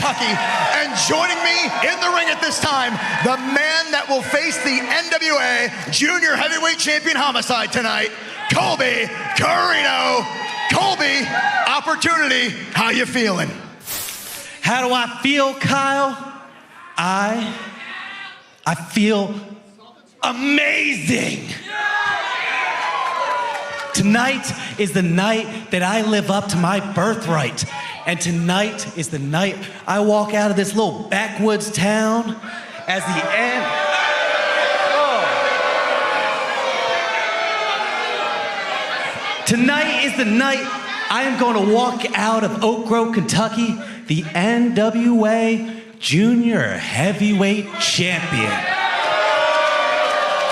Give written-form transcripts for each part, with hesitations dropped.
Kentucky. And joining me in the ring at this time, the man that will face the NWA Junior Heavyweight Champion Homicide tonight, Colby Corino. Colby, opportunity, how you feeling? How do I feel, Kyle? I feel amazing. Tonight is the night that I live up to my birthright. And tonight is the night I walk out of this little backwoods town as the end. Tonight is the night I am going to walk out of Oak Grove, Kentucky, the NWA Junior Heavyweight Champion.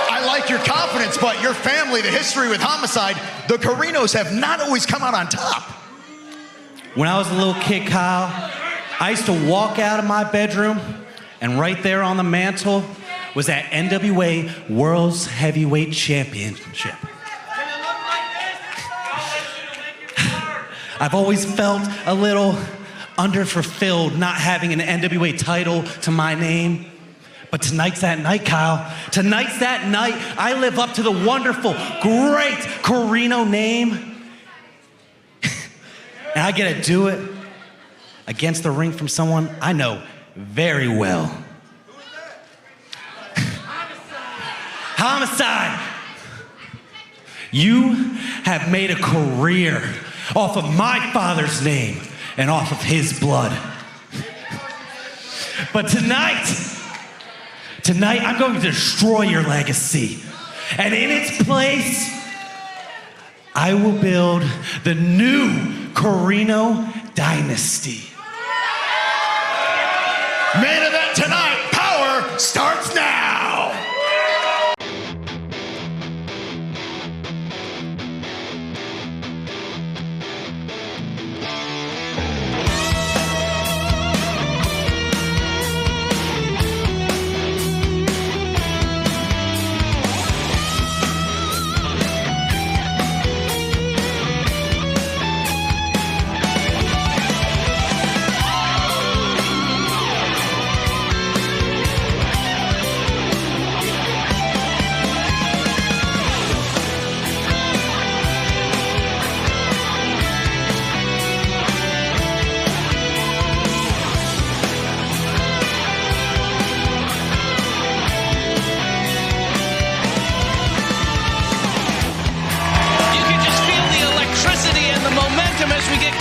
I like your confidence, but your family, the history with Homicide, the Corinos have not always come out on top. When I was a little kid, Kyle, I used to walk out of my bedroom, and right there on the mantle was that NWA World's Heavyweight Championship. I've always felt a little underfulfilled not having an NWA title to my name. But tonight's that night, Kyle. Tonight's that night I live up to the wonderful, great Corino name. And I get to do it against the ring from someone I know very well. Homicide. You have made a career off of my father's name and off of his blood. But tonight I'm going to destroy your legacy. And in its place, I will build the new Corino dynasty. Main event tonight, Powerrr starts now.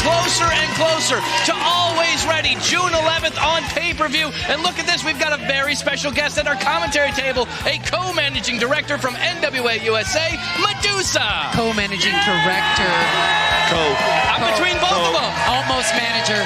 Closer and closer to Always Ready, June 11th on pay-per-view. And look at this, we've got a very special guest at our commentary table, a co-managing director from NWA USA, Medusa. Co-managing director. I'm between both of them. Almost manager.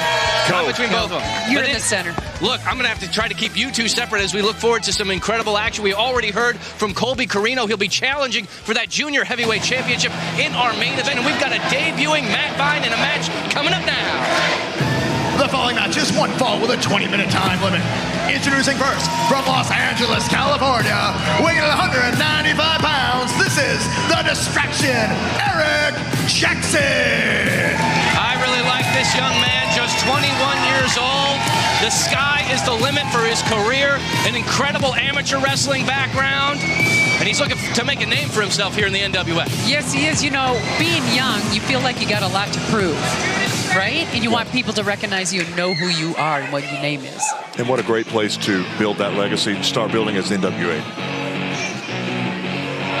I'm between both of them. You're in the center. Look, I'm going to have to try to keep you two separate as we look forward to some incredible action. We already heard from Colby Corino. He'll be challenging for that Junior Heavyweight Championship in our main event. And we've got a debuting Matt Vine in a match coming up now. The following match is one fall with a 20-minute time limit. Introducing first, from Los Angeles, California, weighing at 195 pounds, this is The Distraction, Eric Jackson. I really like this young man, just 21 years old. The sky is the limit for his career, an incredible amateur wrestling background, and he's looking to make a name for himself here in the NWA. Yes, he is. You know, being young, you feel like you got a lot to prove, right? And you want people to recognize you and know who you are and what your name is. And what a great place to build that legacy and start building as the NWA.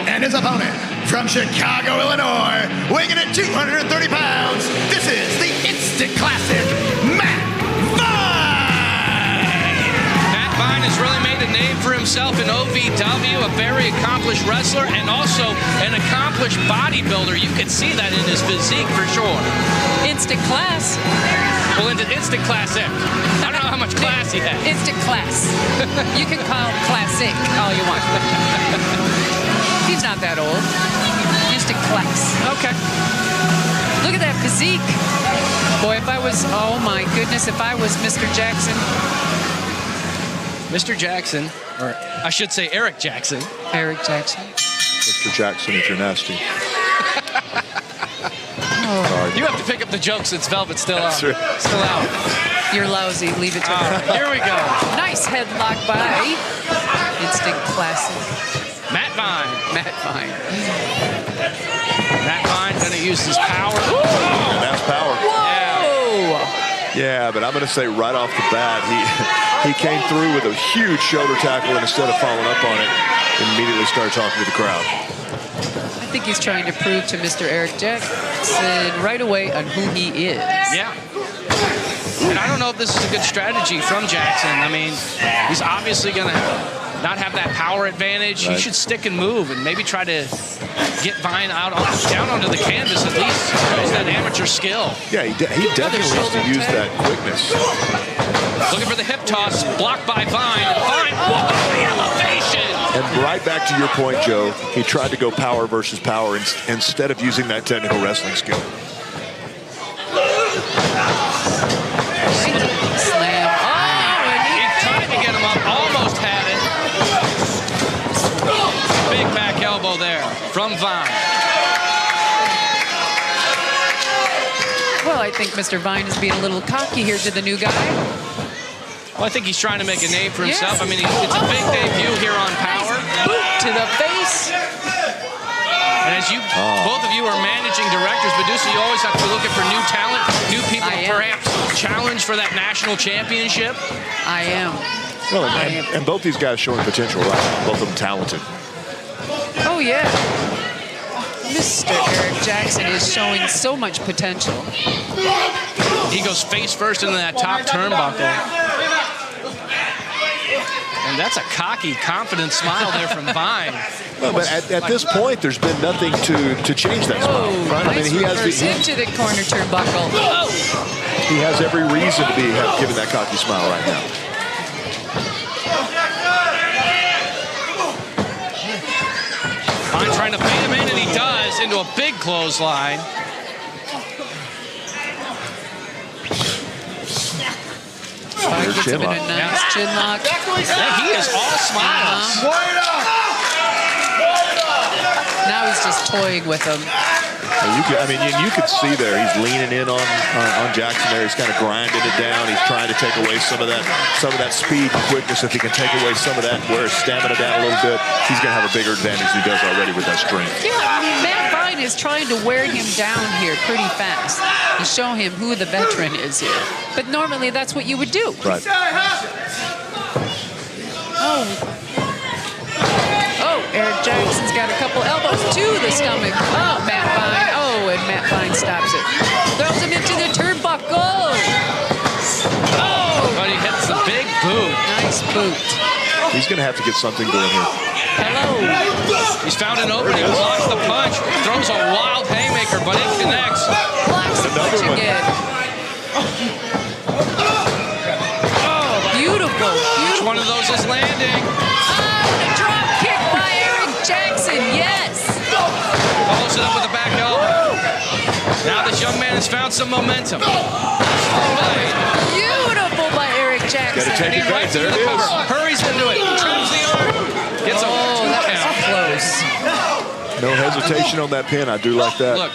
And his opponent, from Chicago, Illinois, weighing in at 230 pounds, this is the instant classic, Matt Vine! Matt Vine has really made a name for himself in OVW, a very accomplished wrestler and also an accomplished bodybuilder. You can see that in his physique for sure. Instant class. Well, into instant classic. I don't know how much class he has. Instant class. You can call him classic all you want. He's not that old. Instant class. Okay. Look at that physique. Boy, if I was, oh my goodness, if I was Mr. Jackson. Mr. Jackson, or I should say Eric Jackson. Eric Jackson. Mr. Jackson, if you're nasty. You have to pick up the joke since Velvet's still out. That's right. Still out. You're lousy. Leave it to her. Here we go. Nice headlock by Instinct Classic. Matt Vine. Matt Vine. Matt Vine going to use his power. And that's power. Whoa! Yeah, but I'm going to say right off the bat, he came through with a huge shoulder tackle, and instead of following up on it, immediately started talking to the crowd. I think he's trying to prove to Mr. Eric Jackson right away on who he is. Yeah. And I don't know if this is a good strategy from Jackson. I mean, he's obviously going to not have that power advantage. Right. He should stick and move and maybe try to get Vine down onto the canvas at least. Use that amateur skill. Yeah, he definitely needs to use that quickness. Looking for the hip toss, blocked by Vine. Vine, whoa, the elevation! And right back to your point, Joe, he tried to go power versus power instead of using that technical wrestling skill. Slam. Oh, and he tried to get him up, almost had it. Big back elbow there from Vine. Well, I think Mr. Vine is being a little cocky here to the new guy. Well, I think he's trying to make a name for himself. I mean, it's a big debut here on Power. Boot to the face. And as you, both of you are managing directors, Medusa, you always have to be looking for new talent, new people to perhaps challenge for that national championship. I am. Well, and both these guys showing potential right now. Both of them talented. Oh, yeah. Mr. Eric Jackson is showing so much potential. He goes face first into that top turnbuckle. And that's a cocky, confident smile there from Vine. Well, but at this point, there's been nothing to change that smile. Right? Nice, I mean, he has into the corner turnbuckle. Oh. He has every reason to be giving that cocky smile right now. Vine trying to bait him in, and he does, into a big clothesline. Gets him in a nice chin lock. Yeah, he is all smiles. Now he's just toying with him. You could see there he's leaning in on Jackson there. He's kind of grinding it down. He's trying to take away some of that speed and quickness. If he can take away some of that, wear his stamina down a little bit, he's going to have a bigger advantage than he does already with that strength. Yeah, I mean, Matt Vine is trying to wear him down here pretty fast and show him who the veteran is here. But normally that's what you would do. Right. Oh, Eric Jackson's got a couple elbows to the stomach. Oh, Matt Vine. Oh, and Matt Vine stops it. Throws him into the turnbuckle. Oh! But he hits the big boot. Nice boot. He's going to have to get something going here. Hello. He's found an opening, blocks the punch, throws a wild haymaker, but it connects. Blocks the punch again. Oh, beautiful. Each one of those is landing. Yes! Follows it up with a back elbow. Now this young man has found some momentum. Beautiful by Eric Jackson. Got to take it back. There it is. Hurries into it. Trims the arm. Gets a that was close. No hesitation on that pin. I do like that. Look,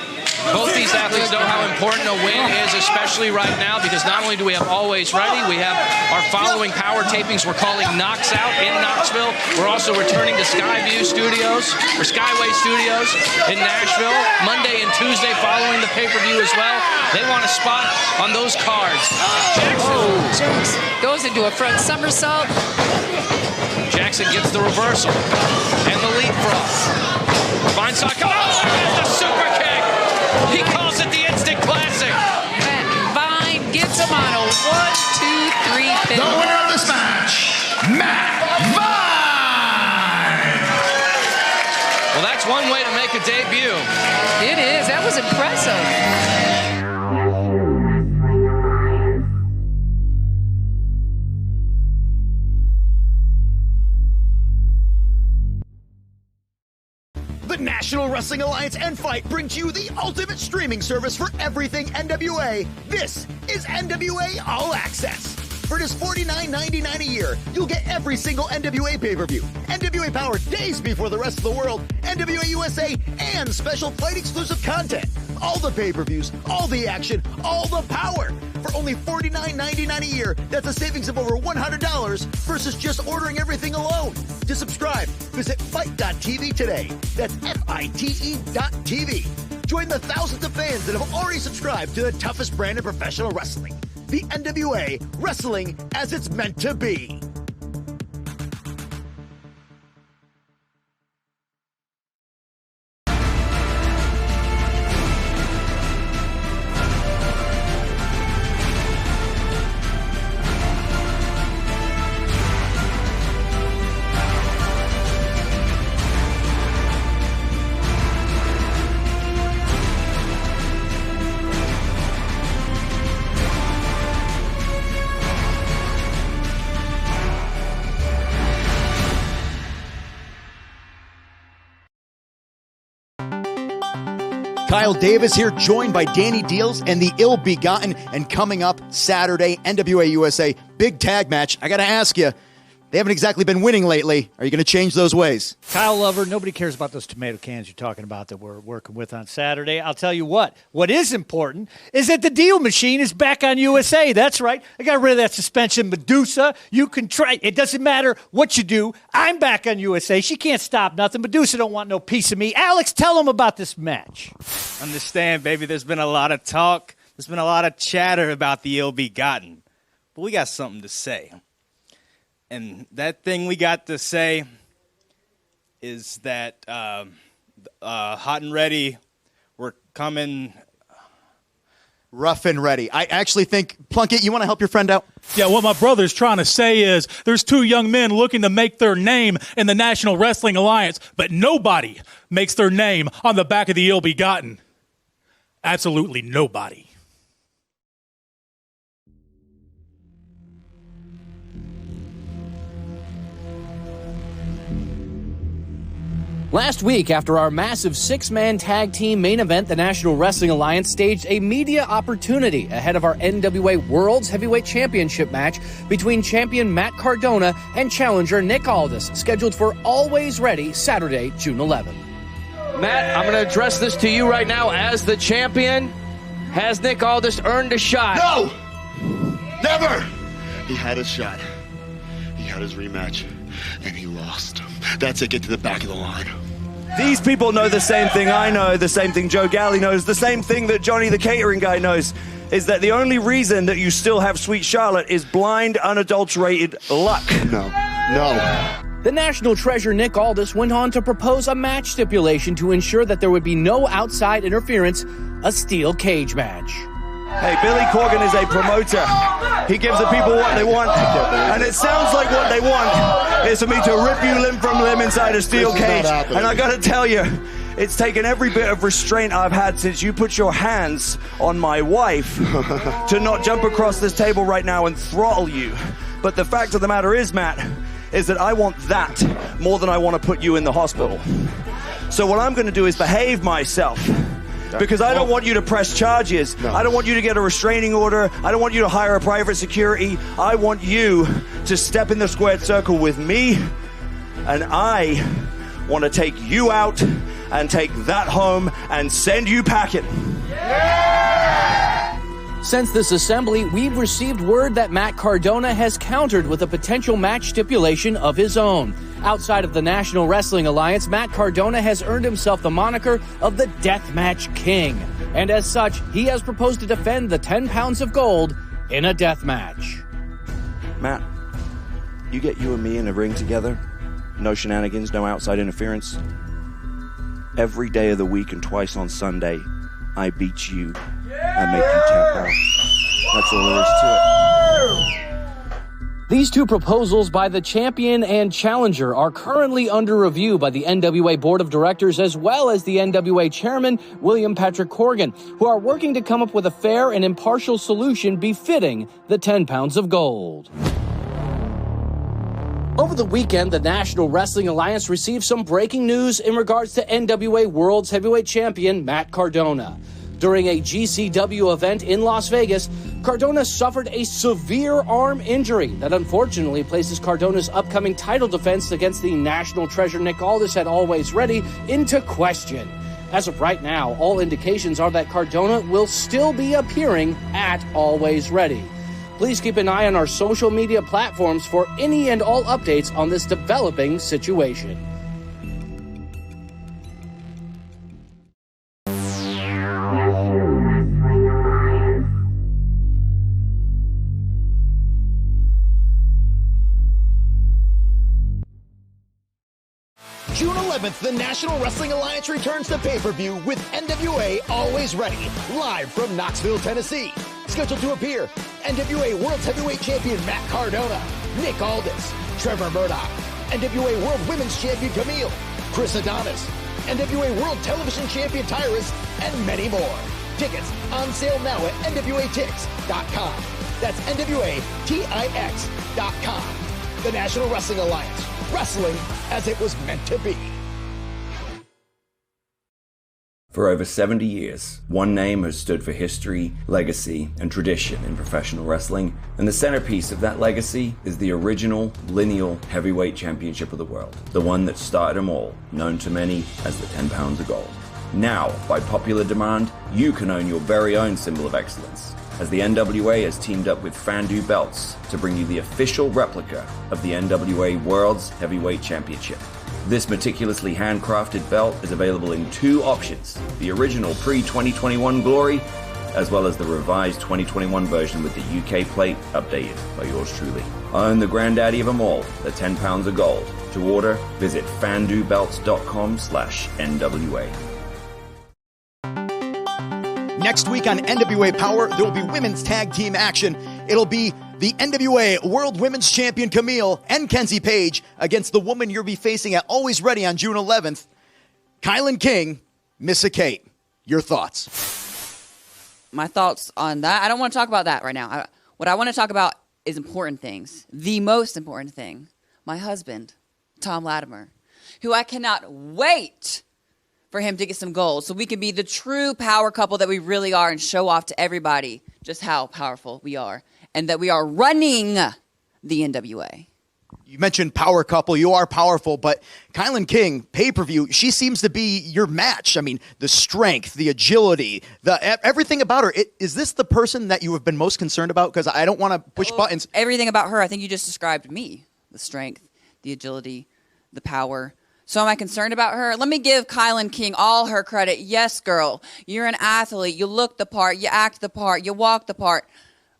both these athletes know how important a win is, especially right now, because not only do we have Always Ready, we have our following power tapings we're calling Knocks Out in Knoxville. We're also returning to Skyway Studios in Nashville, Monday and Tuesday following the pay-per-view as well. They want a spot on those cards. Jackson goes into a front somersault. Jackson gets the reversal and the leapfrog. Vine saw, come on, there's the super kick. He calls it the Instant Classic. Matt Vine gets him on a 1, 2, 3 pin. The winner of this match, Matt Vine. Well, that's one way to make a debut. It is. That was impressive. The National Wrestling Alliance and FITE bring to you the ultimate streaming service for everything NWA. This is NWA All Access. For just $49.99 a year, you'll get every single NWA pay-per-view, NWA Powerrr days before the rest of the world, NWA USA, and special FITE exclusive content. all the pay-per-views, all the action, all the power. For only $49.99 a year, that's a savings of over $100 versus just ordering everything alone. To subscribe, visit FITE.tv today. That's FITE.tv. Join the thousands of fans that have already subscribed to the toughest brand in professional wrestling. The NWA, wrestling as it's meant to be. Kyle Davis here, joined by Danny Deals and the Ill Begotten. And coming up Saturday, NWA USA big tag match. I got to ask you, they haven't exactly been winning lately. Are you going to change those ways? Kyle Lover, nobody cares about those tomato cans you're talking about that we're working with on Saturday. I'll tell you what is important is that the Deal Machine is back on USA. That's right. I got rid of that suspension Medusa. You can try. It doesn't matter what you do. I'm back on USA. She can't stop nothing. Medusa don't want no piece of me. Alex, tell them about this match. Understand, baby, there's been a lot of talk. There's been a lot of chatter about the Ill Begotten. But we got something to say. And that thing we got to say is that hot and ready, we're coming. Rough and ready. I actually think, Plunkett, you want to help your friend out? Yeah, what my brother's trying to say is there's two young men looking to make their name in the National Wrestling Alliance, but nobody makes their name on the back of the Ill Begotten. Absolutely nobody. Last week, after our massive six-man tag team main event, the National Wrestling Alliance staged a media opportunity ahead of our NWA World's Heavyweight Championship match between champion Matt Cardona and challenger Nick Aldis, scheduled for Always Ready Saturday, June 11th. Matt, I'm going to address this to you right now as the champion. Has Nick Aldis earned a shot? No! Never! He had his shot. He had his rematch, and he lost. That's it. Get to the back of the line. These people know the same thing I know, the same thing Joe Galley knows, the same thing that Johnny the catering guy knows, is that the only reason that you still have Sweet Charlotte is blind, unadulterated luck. No. The National Treasure Nick Aldis went on to propose a match stipulation to ensure that there would be no outside interference, a steel cage match. Hey, Billy Corgan is a promoter. He gives the people what they want. And it sounds like what they want is for me to rip you limb from limb inside a steel cage. And I gotta tell you, it's taken every bit of restraint I've had since you put your hands on my wife to not jump across this table right now and throttle you. But the fact of the matter is, Matt, is that I want that more than I want to put you in the hospital. So what I'm gonna do is behave myself. Because I don't want you to press charges. No. I don't want you to get a restraining order. I don't want you to hire a private security. I want you to step in the squared circle with me, and I want to take you out and take that home and send you packing. Yeah! Since this assembly, we've received word that Matt Cardona has countered with a potential match stipulation of his own. Outside of the National Wrestling Alliance, Matt Cardona has earned himself the moniker of the Deathmatch King. And as such, he has proposed to defend the 10 pounds of gold in a death match. Matt, you get you and me in a ring together. No shenanigans, no outside interference. Every day of the week and twice on Sunday, I beat you and make you tap out. That's all there is to it. These two proposals by the champion and challenger are currently under review by the NWA Board of Directors as well as the NWA Chairman, William Patrick Corgan, who are working to come up with a fair and impartial solution befitting the 10 pounds of gold. Over the weekend, the National Wrestling Alliance received some breaking news in regards to NWA World's Heavyweight Champion Matt Cardona. During a GCW event in Las Vegas, Cardona suffered a severe arm injury that unfortunately places Cardona's upcoming title defense against the National Treasure Nick Aldis at Always Ready into question. As of right now, all indications are that Cardona will still be appearing at Always Ready. Please keep an eye on our social media platforms for any and all updates on this developing situation. June 11th, the National Wrestling Alliance returns to pay-per-view with NWA Always Ready, live from Knoxville, Tennessee. Scheduled to appear, NWA World Heavyweight Champion Matt Cardona, Nick Aldis, Trevor Murdoch, NWA World Women's Champion Kamille, Chris Adonis, NWA World Television Champion Tyrus, and many more. Tickets on sale now at NWATix.com. That's NWATix.com. The National Wrestling Alliance. Wrestling as it was meant to be. For over 70 years, one name has stood for history, legacy, and tradition in professional wrestling, and the centerpiece of that legacy is the original lineal heavyweight championship of the world, the one that started them all, known to many as the 10 pounds of gold. Now, by popular demand, you can own your very own symbol of excellence, as the NWA has teamed up with Fandu Belts to bring you the official replica of the NWA World's Heavyweight Championship. This meticulously handcrafted belt is available in two options, the original pre-2021 Glory, as well as the revised 2021 version with the UK plate updated by yours truly. Own the granddaddy of them all, the 10 pounds of gold. To order, visit fandubelts.com/NWA. Next week on NWA Powerrr, there will be women's tag team action. It'll be the NWA World Women's Champion Kamille and Kenzie Page against the woman you'll be facing at Always Ready on June 11th, Kylan King, Missa Kate. Your thoughts? My thoughts on that? I don't want to talk about that right now. What I want to talk about is important things. The most important thing, my husband, Thom Latimer, who I cannot wait for him to get some gold so we can be the true power couple that we really are and show off to everybody just how powerful we are and that we are running the NWA. You mentioned power couple. You are powerful, but Kylan King, pay-per-view, she seems to be your match. I mean, the strength, the agility, everything about her. Is this the person that you have been most concerned about? Because I don't want to push buttons. Everything about her, I think you just described me. The strength, the agility, the power. So am I concerned about her? Let me give Kylan King all her credit. Yes, girl, you're an athlete. You look the part. You act the part. You walk the part.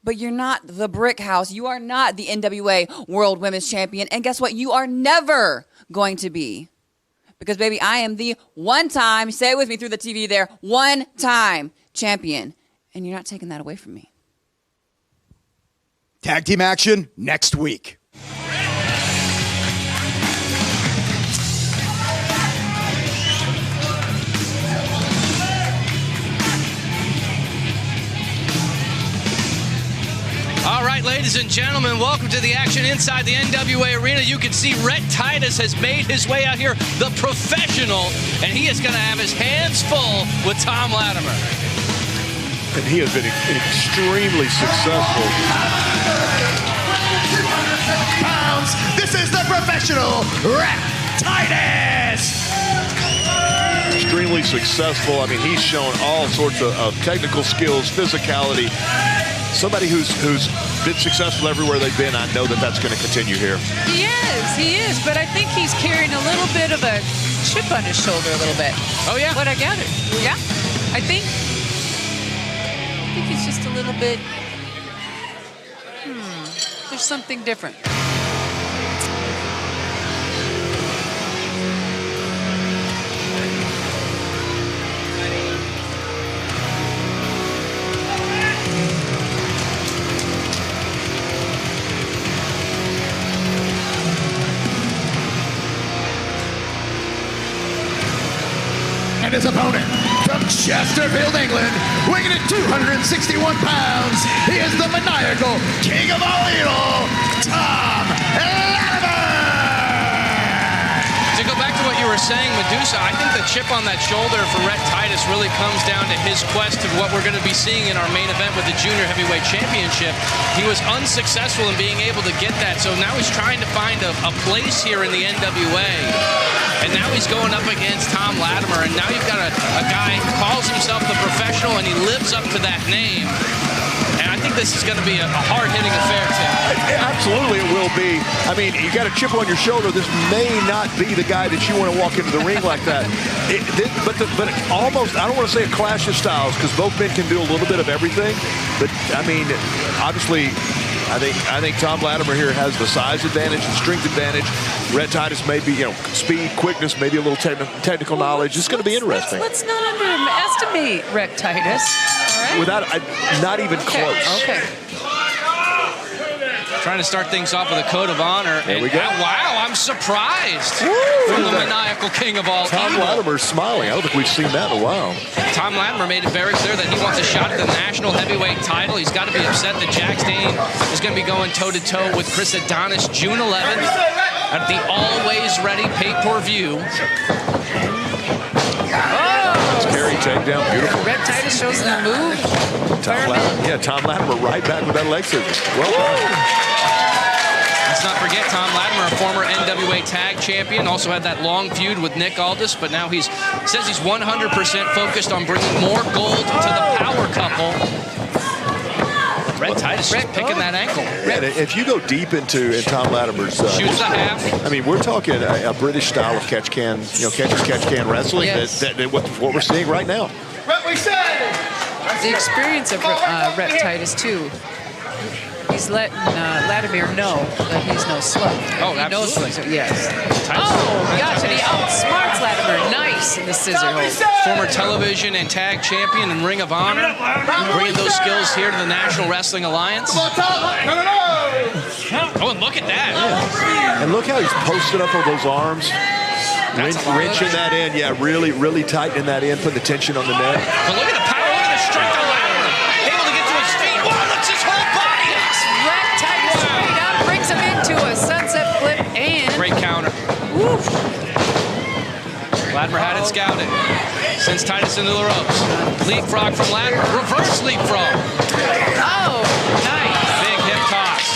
But you're not the brick house. You are not the NWA World Women's Champion. And guess what? You are never going to be. Because, baby, I am the one-time, say it with me through the TV there, one-time champion. And you're not taking that away from me. Tag team action next week. All right, ladies and gentlemen, welcome to the action inside the NWA arena. You can see Rhett Titus has made his way out here, the professional, and he is going to have his hands full with Thom Latimer. And he has been extremely successful. Pounds, this is the professional Rhett Titus. Extremely successful. I mean, he's shown all sorts of technical skills, physicality. Somebody who's been successful everywhere they've been, I know that that's going to continue here. He is, but I think he's carrying a little bit of a chip on his shoulder a little bit. Oh, yeah? What I gathered. Yeah, I think he's just a little bit, there's something different. And his opponent from Chesterfield, England, weighing at 261 pounds, he is the maniacal king of all evil, Thom Latimer! To go back to what you were were saying, Medusa, I think the chip on that shoulder for Rhett Titus really comes down to his quest of what we're going to be seeing in our main event with the Junior Heavyweight Championship. He was unsuccessful in being able to get that, so now he's trying to find a place here in the NWA. And now he's going up against Thom Latimer, and now you've got a guy who calls himself the Professional, and he lives up to that name. And I think this is going to be a hard-hitting affair, Tim. Absolutely, it will be. I mean, you got a chip on your shoulder. This may not be the guy that you want to walk into the ring like that. But almost, I don't want to say a clash of styles, because both men can do a little bit of everything. But, I mean, obviously, I think Thom Latimer here has the size advantage, the strength advantage. Rhett Titus may be, speed, quickness, maybe a little technical knowledge. It's going to be interesting. Let's not underestimate Rhett Titus. All right? Not even close. Okay. Trying to start things off with a code of honor. There we go. Wow, I'm surprised. From the maniacal king of all Thom Latimer's smiling. I don't think we've seen that in a while. Thom Latimer made it very clear that he wants a shot at the national heavyweight title. He's got to be upset that Jack Stane is going to be going toe-to-toe with Chris Adonis June 11th at the Always Ready pay-per-view. Carry takedown, beautiful. Rhett Titus shows the move. Thom Latimer right back with that leg scissors. Well done. Let's not forget Thom Latimer, a former NWA Tag Champion, also had that long feud with Nick Aldis, but now says he's 100% focused on bringing more gold to the power couple. Rhett Titus just picking that ankle. Yeah, if you go deep into Thom Latimer's shoots the half. I mean, we're talking a British style of catch can wrestling. Yes. That what we're seeing right now. The experience of Rhett Titus too. He's letting Latimer know that he's no slut. Oh, absolutely. Yes. Gosh, and he outsmarts Latimer. Nice in the scissor hold. Former television and tag champion and Ring of Honor. Bringing those skills here to the National Wrestling Alliance. Oh, and look at that. Yeah. And look how he's posted up on those arms. Wrenching that in. Yeah, really, really tightening that in, putting the tension on the neck. But look at the power. Look at the strength of Latimer. Able to get to his feet. Wow, that's his whole body. Rhett Titus straight up brings him into a sunset flip and... Great counter. Woo. Latimer had it scouted. Sends Titus into the ropes. Leapfrog from Latimer. Reverse leapfrog. Oh, nice. Big hip toss.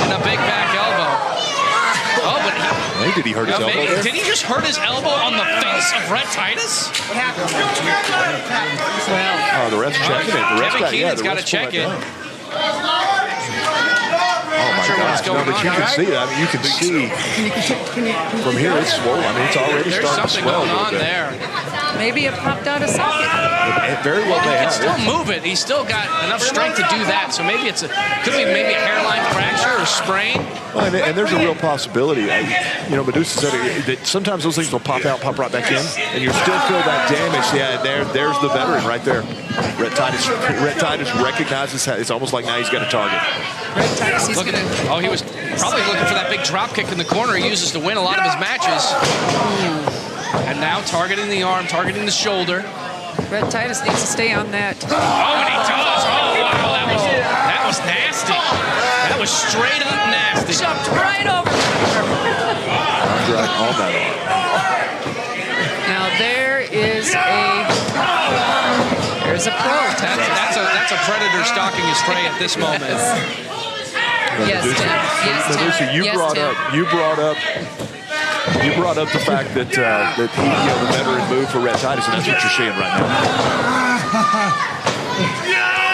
And a big back elbow. Oh, but did he hurt his elbow there? Did he just hurt his elbow on the face of Rhett Titus? What happened? Well, the ref's checking it. Kevin Keenan's got to check it. Oh my gosh! No, but you can see that. I mean, you can see from here it's swollen. I mean, it's already starting to swell. There's something going on there. Maybe it popped out of socket. Very well, he can still move it. He's still got enough strength to do that. So maybe could be maybe a hairline fracture or sprain. Well, and there's a real possibility. Medusa said that sometimes those things will pop out, pop right back in, and you still feel that damage. Yeah, there's the veteran right there. Rhett Titus recognizes it's almost like now he's got a target. Rhett Titus, he's going to... Oh, he was probably looking for that big drop kick in the corner he uses to win a lot of his matches. And now targeting the arm, targeting the shoulder. Rhett Titus needs to stay on that. Oh, and he does. Oh, wow. That was nasty. That was straight up nasty. Jumped right over. All that arm. Now there's a pro. That's a predator stalking his prey at this moment. Yes, Tim. Yes, Tim. Medusa, you brought up the fact that the veteran move for Rhett Titus, and that's what you're seeing right now.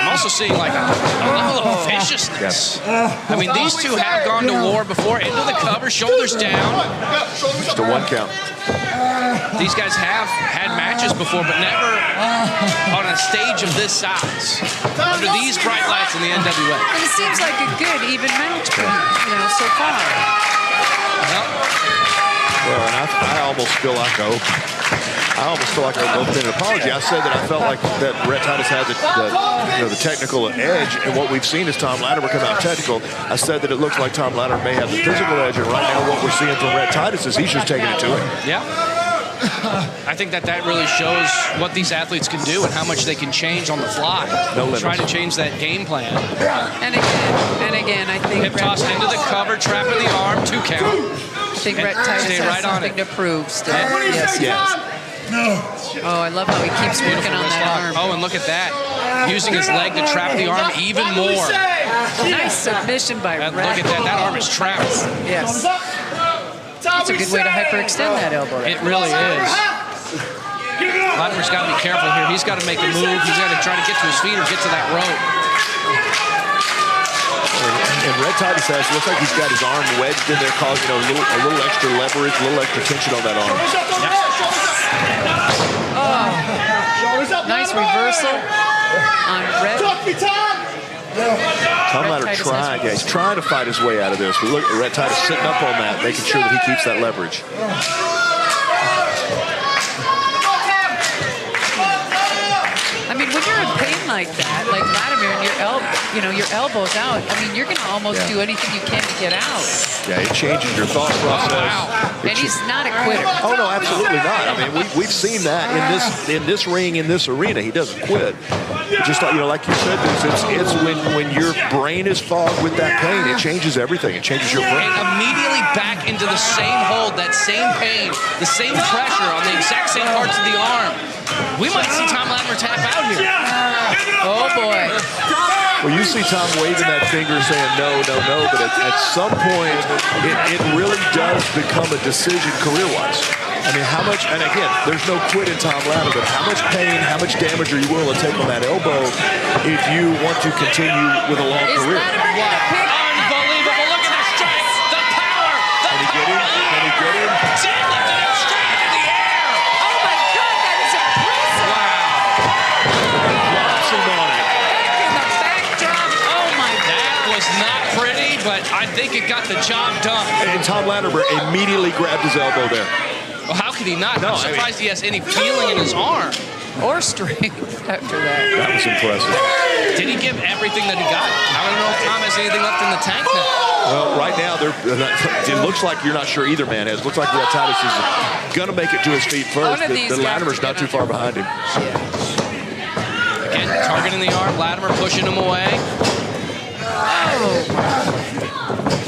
I'm also seeing like a level of viciousness. I mean, these two have gone to war before. Into the cover, shoulders down. Just a one count. These guys have had matches before, but never on a stage of this size. Under these bright lights in the NWA. And it seems like a good, even match, so far. Well, and I almost feel like I owe an apology. I said that I felt like that Rhett Titus had the technical edge, and what we've seen is Thom Latimer come out technical. I said that it looks like Thom Latimer may have the physical edge, and right now what we're seeing from Rhett Titus is he's just taking it to him. Yeah. I think that really shows what these athletes can do and how much they can change on the fly. No limits. Try to change that game plan. And again, I think Hip toss into the cover, trap in the arm, 2 count. I think Rhett Titus Stay has right on something it. to prove still. Yes, he does. Oh, I love how he keeps working on that arm. Oh, and look at that. Using his leg to trap the arm even more. Nice submission by Rhett. Look at that. That arm is trapped. Yes. That's a good way to hyperextend that elbow. It really is. Latimer's got to be careful here. He's got to make a move. He's got to try to get to his feet or get to that rope. And Rhett Titus looks like he's got his arm wedged in there, causing a little extra leverage, a little extra tension on that arm. Oh, nice reversal on Rhett. Thom Latimer he's trying to fight his way out of this. But look at Rhett Titus sitting up on that, making sure that he keeps that leverage. I mean, when you're in pain like that, like Latimer, and your elbow's out. I mean, you're going to almost do anything you can to get out. Yeah, it changes your thought process. Wow. And he's not a quitter. Oh no, absolutely not. I mean, we've seen that in this ring, in this arena. He doesn't quit. Just like you said, it's when your brain is fogged with that pain, it changes everything. It changes your brain. And immediately back into the same hold, that same pain, the same pressure on the exact same parts of the arm. We might see Thom Latimer tap out here. Oh boy. Well, you see Thom waving that finger saying no, no, no, but at some point, it really does become a decision career-wise. I mean, how much, and again, there's no quit in Thom Latimer, but how much pain, how much damage are you willing to take on that elbow if you want to continue with a long career? Unbelievable. Look at the strength, the power, the power. Can he get him? Lifted him straight into the air. Oh my God, that is impressive. Drops him on it. Back in the backdrop. Oh my God. That was not pretty, but I think it got the job done. And Thom Latimer immediately grabbed his elbow there. Well, how could he not? I'm surprised he has any feeling in his arm. Or strength after that. That was impressive. Did he give everything that he got? I don't know if Thom has anything left in the tank now. Well, right now, it looks like you're not sure either man has. It looks like Rhett Titus is going to make it to his feet first. The Latimer's not too far behind him. Again, targeting the arm. Latimer pushing him away.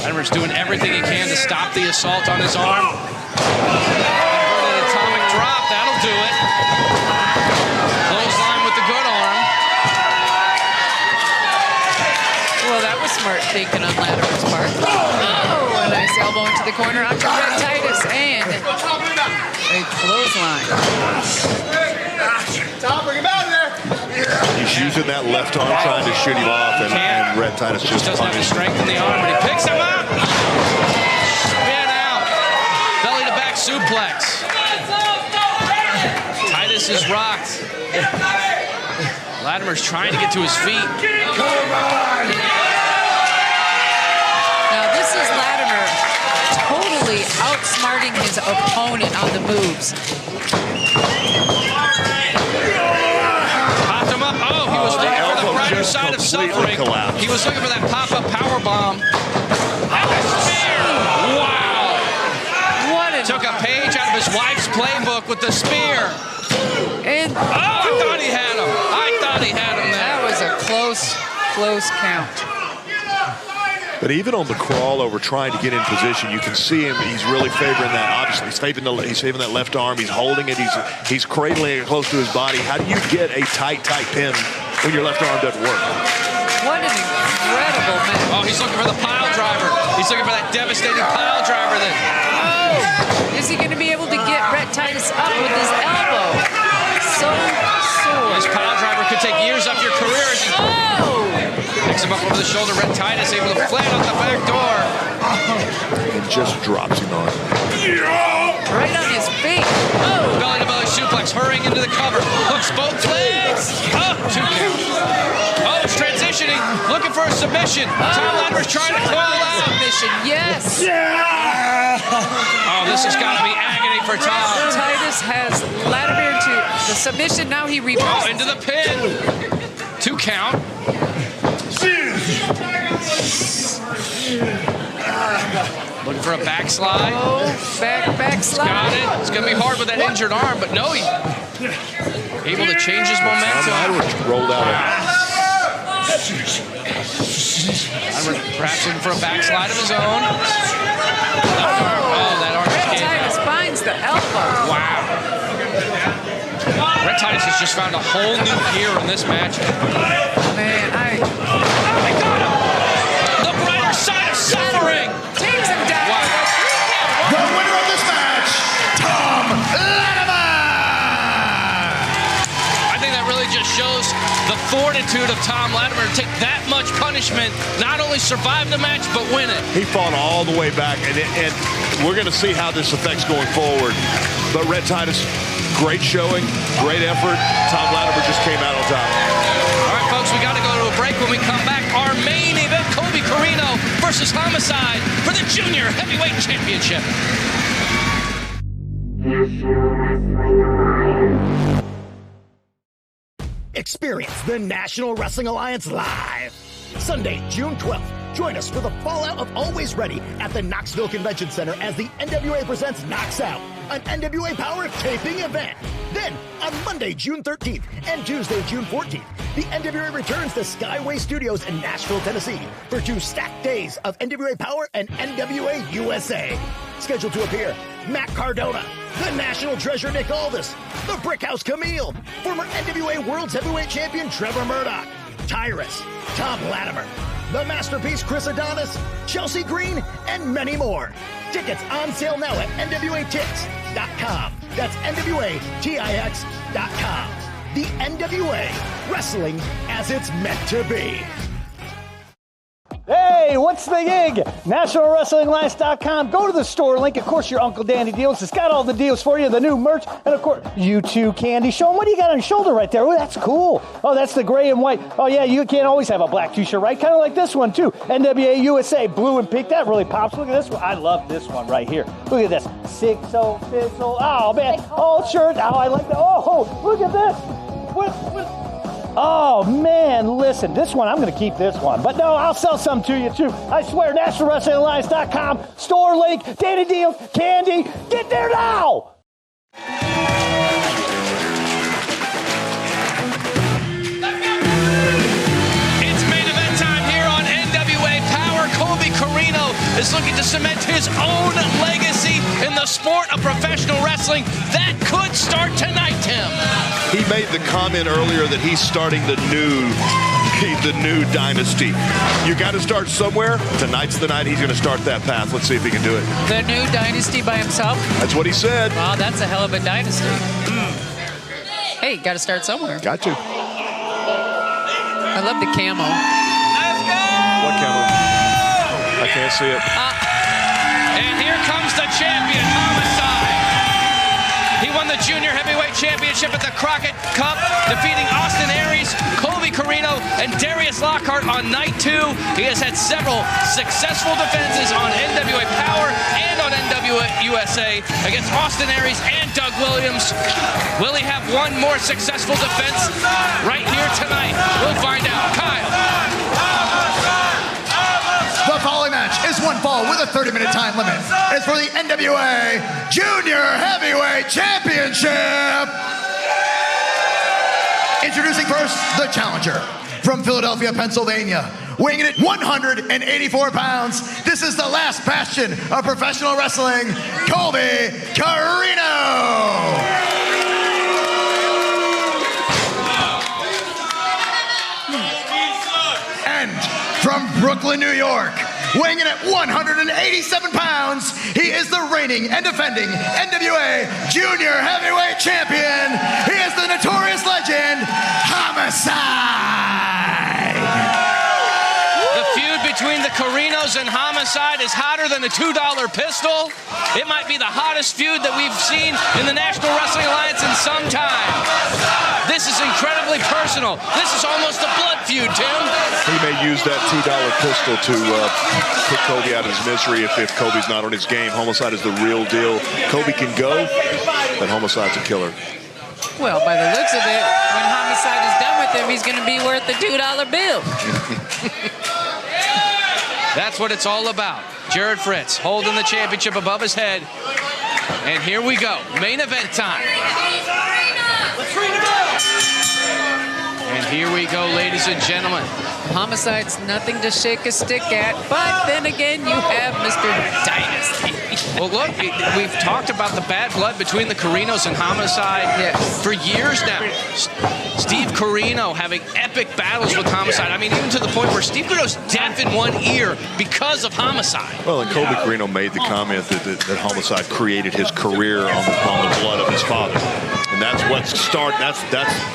Latimer's doing everything he can to stop the assault on his arm. An atomic drop. That'll do it. Clothesline with the good arm. Well, that was smart thinking on Latimer's part. Oh, a nice elbow into the corner onto Rhett Titus and a clothesline. Tom, bring him out of there. He's using that left arm trying to shoot him off, and Rhett Titus just doesn't have the punished. strength in the arm, but he picks him up. Spin out. Belly to back suplex. Titus is rocked. Latimer's trying to get to his feet. Now this is Latimer totally outsmarting his opponent on the moves. Popped him up. Oh, he was looking for the brighter side of suffering. Collapsed. He was looking for that pop-up power bomb. And a spear. Wow. Took a page out of his wife's playbook with the spear. And I thought he had him. I thought he had him there. That was a close count. But even on the crawl over trying to get in position, you can see him. He's really favoring that. Obviously, he's favoring that left arm. He's holding it. He's cradling it close to his body. How do you get a tight pin when your left arm doesn't work? What an incredible match. Oh, he's looking for the pile driver. He's looking for that devastating pile driver. Oh, is he going to be able to get Rhett Titus up with his elbow? So sore. This pile driver could take years off your career. As he picks him up over the shoulder. Rhett Titus able to flat out the back door. And just drops him on. Right on his feet. Oh. Belly to belly suplex, hurrying into the cover. Hooks both legs. Up, 2 count. Oh, it's transitioning. Looking for a submission. Thom Latimer's trying to coil out. Submission, yes. Oh, this has got to be agony for Thom. Titus has Latimer into the submission. Now he reverses. Oh, into the pin. 2 count. Looking for a backslide. Oh, backslide. Got it. It's going to be hard with that injured arm, but no, he's able to change his momentum. Rolled out. Perhaps looking for a backslide of his own. That arm is Rhett Titus finds the elbow. Wow. Rhett Titus has just found a whole new gear in this match. Man, They got him! The brighter side of suffering! Takes him down. Wow. The winner of this match, Thom Latimer! I think that really just shows the fortitude of Thom Latimer to take that much punishment, not only survive the match, but win it. He fought all the way back, and we're going to see how this affects going forward. But Rhett Titus, great showing, great effort. Thom Latimer just came out on top. All right, folks, we got to go to a break. When we come back, our main event, Colby Corino versus Homicide for the Junior Heavyweight Championship. Experience the National Wrestling Alliance live. Sunday, June 12th. Join us for the fallout of Always Ready at the Knoxville Convention Center as the NWA presents Knocks Out, an NWA Powerrr taping event. Then, on Monday, June 13th and Tuesday, June 14th, the NWA returns to Skyway Studios in Nashville, Tennessee for 2 stacked days of NWA Powerrr and NWA USA. Scheduled to appear, Matt Cardona, the National Treasure Nick Aldis, the Brickhouse Kamille, former NWA World's Heavyweight Champion Trevor Murdoch, Tyrus, Thom Latimer, the Masterpiece Chris Adonis, Chelsea Green, and many more. Tickets on sale now at NWATix.com. That's NWATix.com. The NWA, wrestling as it's meant to be. Hey, what's the gig? NationalWrestlingAlliance.com. Go to the store link. Of course, your Uncle Danny Deals. It's got all the deals for you, the new merch, and of course, you too, Candy. Show them what do you got on your shoulder right there. Oh, that's cool. Oh, that's the gray and white. Oh, yeah, you can't always have a black t-shirt, right? Kind of like this one, too. NWA USA, blue and pink. That really pops. Look at this one. I love this one right here. Look at this. 6-0, 6-0. Oh, man. Oh, shirt. Oh, I like that. Oh, look at this. What? Oh, man, listen, this one, I'm going to keep this one. But no, I'll sell some to you, too. I swear, NationalWrestlingAlliance.com, store link, Danny Deals, Candy. Get there now! It's main event time here on NWA Powerrr. Colby Corino is looking to cement his own legacy in the sport of professional wrestling. That could start tonight, Tim. He made the comment earlier that he's starting the new dynasty. You got to start somewhere. Tonight's the night he's going to start that path. Let's see if he can do it. The new dynasty by himself? That's what he said. Wow, that's a hell of a dynasty. Hey, got to start somewhere. Got to. I love the camo. What camo? I can't see it. And here comes the champion, Homicide. He won the Junior Heavyweight Championship at the Crockett Cup, defeating Austin Aries, Colby Corino, and Darius Lockhart on night 2. He has had several successful defenses on NWA Powerrr and on NWA USA against Austin Aries and Doug Williams. Will he have one more successful defense right here tonight? We'll find out. Kyle. The following match is one fall with a 30-minute time limit. It's for the NWA Junior Heavyweight Championship. Introducing first, the challenger from Philadelphia, Pennsylvania, weighing in at 184 pounds. This is the last bastion of professional wrestling, Colby Corino. And from Brooklyn, New York, weighing in at 187 pounds, he is the reigning and defending NWA Junior Heavyweight Champion. He is the notorious legend, Homicide. The feud between the Corinos and Homicide is hotter than a $2 pistol. It might be the hottest feud that we've seen in the National Wrestling Alliance in some time. This is incredibly personal. This is almost a blood feud, Tim. He may use that $2 pistol to put Colby out of his misery if Colby's not on his game. Homicide is the real deal. Colby can go, but Homicide's a killer. Well, by the looks of it, when Homicide is done with him, he's going to be worth the $2 bill. That's what it's all about. Jared Fritz holding the championship above his head. And here we go. Main event time. And here we go, ladies and gentlemen. Homicide's nothing to shake a stick at, but then again, you have Mr. Dynasty. Well, look, we've talked about the bad blood between the Corinos and Homicide for years now. Steve Corino having epic battles with Homicide. I mean, even to the point where Steve Corino's deaf in one ear because of Homicide. Well, and Colby Corino made the comment that Homicide created his career on the blood of his father. And that's what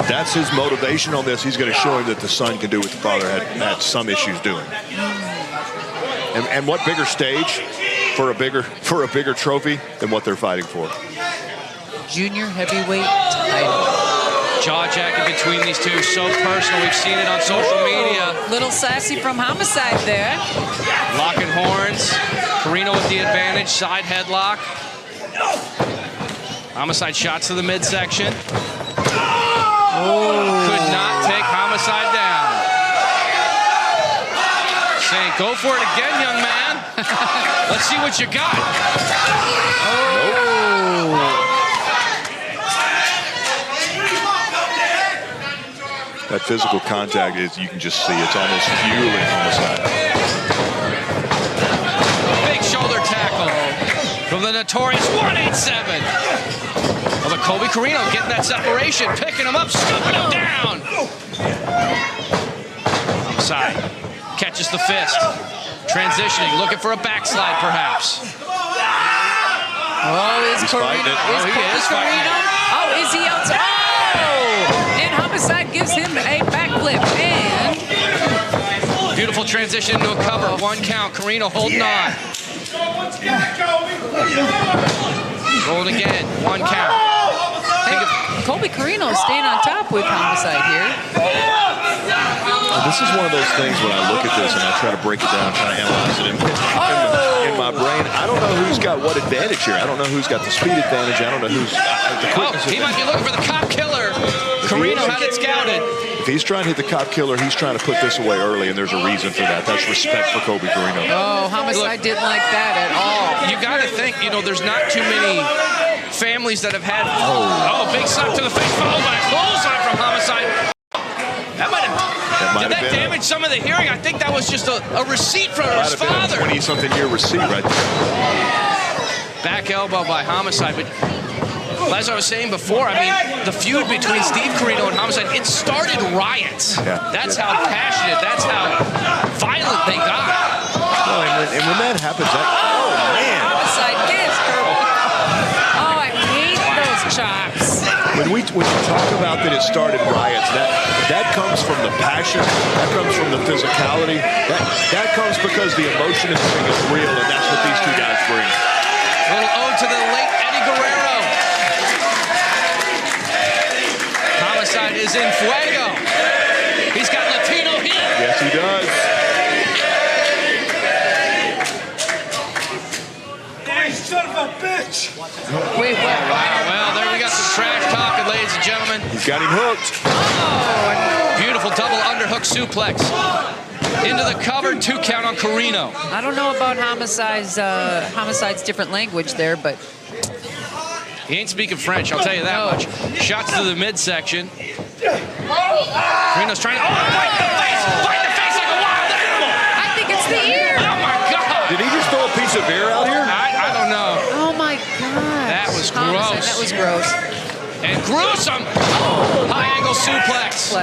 that's his motivation on this. He's going to show him that the son can do what the father had some issues doing. And what bigger stage for a bigger trophy than what they're fighting for? Junior heavyweight title. Jaw jacket between these two, so personal. We've seen it on social media. Little sassy from Homicide there. Locking horns. Corino with the advantage. Side headlock. Homicide shots to the midsection. Could not take Homicide down. Saying, go for it again, young man. Let's see what you got. That physical contact is, you can just see, it's almost fueling Homicide. Big shoulder tackle from the notorious 187. Well, but Colby Corino getting that separation, picking him up, scooping him down. Homicide catches the fist. Transitioning, looking for a backslide, perhaps. Is Corino? Is Corino? Oh, is he outside? Oh! And Homicide gives him a backflip. And beautiful transition into a cover. One count. Corino holding on. Rolling again. One count. Hey, Colby Corino staying on top with Homicide here. This is one of those things when I look at this and I try to break it down, try to analyze it in my brain. I don't know who's got what advantage here. I don't know who's got the speed advantage. I don't know who's the quickness. He might be looking for the cop killer. Corino had it scouted. If he's trying to hit the cop killer, he's trying to put this away early, and there's a reason for that. That's respect for Colby Corino. Oh, Homicide didn't like that at all. You got to think, there's not too many families that have had. Oh, big slap to the face, followed by a clothesline from Homicide. Did that damage some of the hearing? I think that was just a receipt from his father. 20-something year receipt right there. Back elbow by Homicide, but as I was saying before, I mean, the feud between Steve Corino and Homicide, it started riots. Yeah. That's how passionate, that's how violent they got. Well, and when that happens, man. Homicide gives Kirby. Oh, I hate those chops. When we talk about that it started riots, that comes from the passion, that comes from the physicality, that comes because the emotion is real, and that's what these two guys bring. A little ode to the late Eddie Guerrero. Homicide is in fuego. He's got Latino heat. Yes, he does. Son of a bitch! Wait, what? Wow, well, there we got some trash talking, ladies and gentlemen. He's got him hooked. Oh, beautiful double underhook suplex. Into the cover, 2 count on Corino. I don't know about Homicide's different language there, but he ain't speaking French, I'll tell you that much. Shots to the midsection. Corino's trying to, fight the face like a wild animal. I think it's the ear. Oh my God. Did he just throw a piece of ear out here? I don't know. Oh my God. That was Homicide, gross. that was gross. And gruesome. High angle suplex.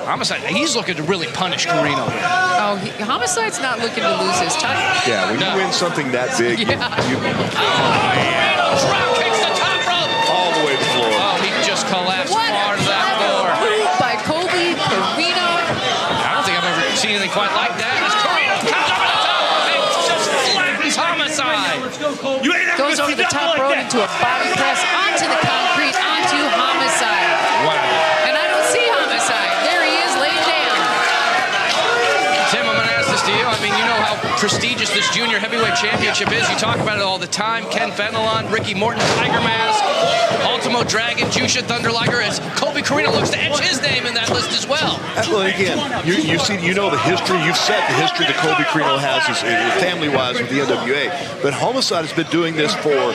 Homicide, he's looking to really punish Corino. Oh, Homicide's not looking to lose his title. Yeah, when you win something that big, Yeah. Corino drop kicks the top rope. all the way to the floor. Oh, he just collapsed What hard to that a floor. move by Colby Corino. I don't think I've ever seen anything quite like that. As Corino comes over the top and just flattens Homicide. Goes over the top rope into a body press, onto the concrete, onto Homicide. Wow. And I don't see Homicide. There he is, laid down. Tim, I'm going to ask this to you. I mean, you know how prestigious this junior heavyweight championship is. You talk about it all the time. Ken Fenelon, Ricky Morton, Tiger Mask, Ultimo Dragon, Jusha Thunder Liger, as Colby Corino looks to etch his name in that list as well. Well, again, you know the history. You've said the history that Colby Corino has is family-wise with the NWA. But Homicide has been doing this for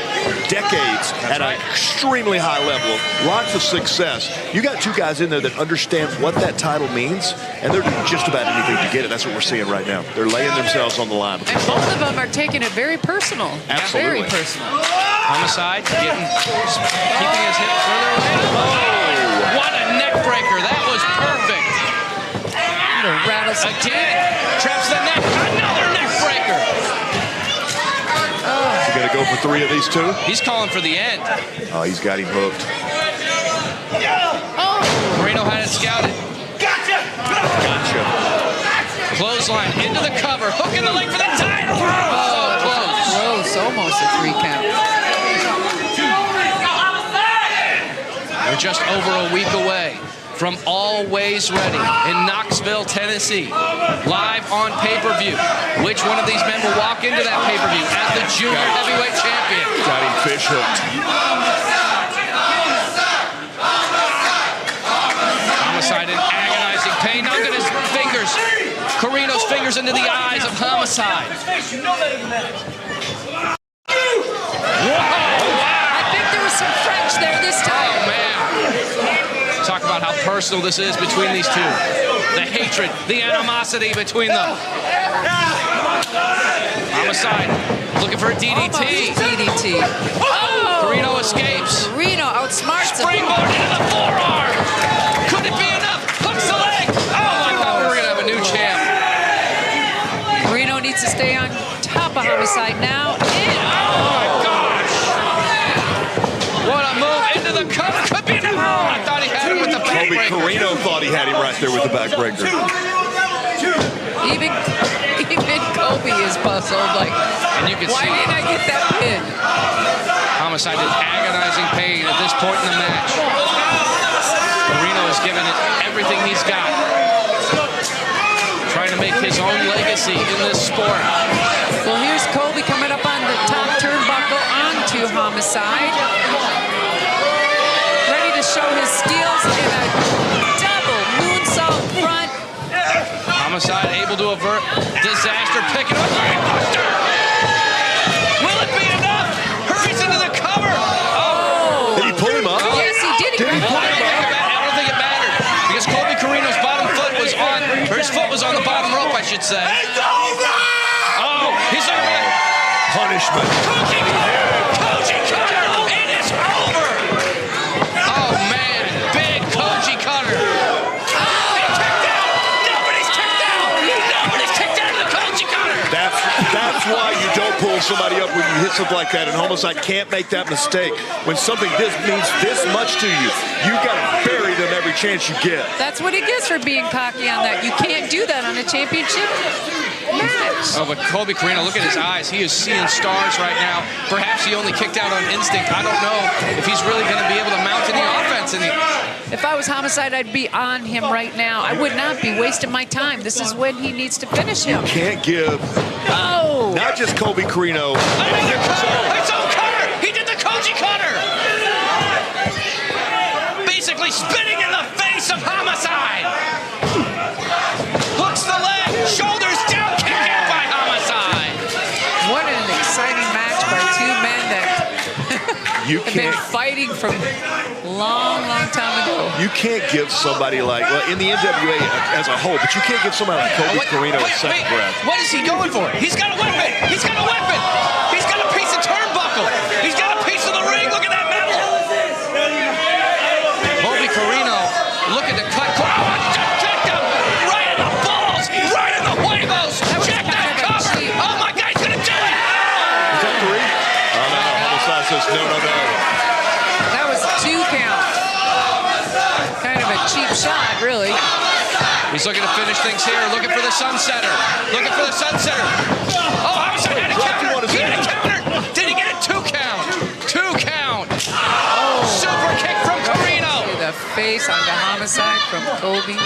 decades at an extremely high level. Lots of success. You got two guys in there that understand what that title means, and they're doing just about anything to get it. That's what we're seeing right now. They're laying themselves on the line. And both of them are taking it very personal. Absolutely. Very personal. Homicide keeping his hip further away. Oh, what a neck breaker. That was perfect. Again, traps the neck. Another neck breaker. Is he going to go for 3 of these 2? He's calling for the end. Oh, he's got him hooked. Corino had it scouted. Gotcha. Clothesline into the cover. Hook in the leg for the title. So close. Close. Almost a 3 count. We're just over a week away from Always Ready in Knoxville, Tennessee. Live on pay-per-view. Which one of these men will walk into that pay-per-view as the junior heavyweight champion? Got him fish hooked. Homicide in agonizing pain. Now look at his fingers. Corino's fingers into the eyes of Homicide. I think there was some French there this time. Oh, man. Talk about how personal this is between these two. The hatred, the animosity between them. Homicide looking for a DDT. DDT. Oh! Corino escapes. Corino outsmarts him. Springboard into the forearm. Could it be enough? Hooks the leg. Oh, I thought we were going to have a new champ. Corino needs to stay on top of Homicide now. Oh, my gosh. What a move into the cover. Could be enough. Oh, I thought he had him with the Colby backbreaker. Corino thought he had him right there with the backbreaker. Even Colby is puzzled. Like, and you can why see didn't I get that pin? Homicide in agonizing pain at this point in the match. Corino has given it everything he's got. Trying to make his own legacy in this sport. Well, here's Colby coming up on the top turnbuckle onto Homicide. Ready to show his skills in a double moonsault front. Homicide able to avert disaster, picking up brainbuster. Will it be enough? Hurries into the cover. Oh! Did he pull him up? Yes, he did. Did he pull him up? I don't think it mattered because Colby Corino's bottom foot was on, or his foot was on the bottom rope, I should say. Oh, he's over it. Punishment. Koji cutter. It is over. Oh man, big Koji cutter. That's why you don't pull somebody up when you hit something like that, and Homicide can't make that mistake. When something means this much to you, you got to bury them every chance you get. That's what he gets for being cocky on that. You can't do that on a championship match. Oh, but Colby Corino, look at his eyes. He is seeing stars right now. Perhaps he only kicked out on instinct. I don't know if he's really going to be able to mount any offense. If I was Homicide, I'd be on him right now. I would not be wasting my time. This is when he needs to finish him. You can't give not just Colby Corino. Another cutter. His own cutter. He did the Koji cutter. Basically spitting in the face of Homicide. Hooks the leg. Shoulders down. Kick out by Homicide. What an exciting match by two men that have been fighting from long time ago. You can't give somebody like, well, in the NWA as a whole, but you can't give somebody like Colby Corino a second breath. What is he going for? He's got a weapon. He's got a weapon. He's got a piece of turnbuckle. He's got a piece of the ring. Look at that metal. Colby Corino, look at the cut. Check him. Right in the balls. Right in the huevos. Check that cover. Oh, my God, he's going to do it. Is that 3? Oh, no. Homicide says no. That was a 2 count. Kind of a cheap shot, really. He's looking to finish things here. Looking for the sunsetter. Looking for the sunsetter. Oh, Homicide had a counter. He had a counter. Did he get a 2 count? 2 count. Oh, super kick from Corino. The face on the Homicide from Colby.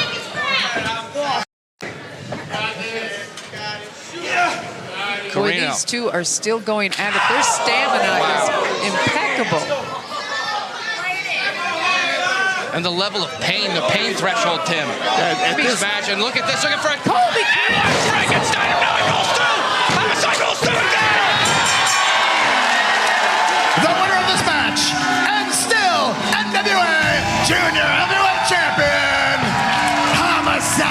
these two are still going at it. Their stamina is impeccable. And the level of pain, the pain threshold, Tim. This match, and look at this, looking for a Colby. And Frankenstein, and now he rolls through. Homicide rolls through again. The winner of this match, and still NWA Junior Heavyweight Champion, Homicide.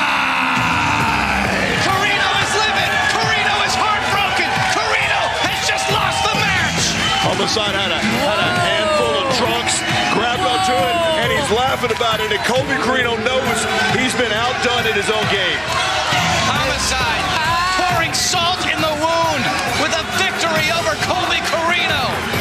Corino is livid. Corino is heartbroken. Corino has just lost the match. Homicide had a handful of trunks, grabbed onto it, and he's laughing about it. And Colby Corino knows he's been outdone in his own game. Homicide pouring salt in the wound with a victory over Colby Corino.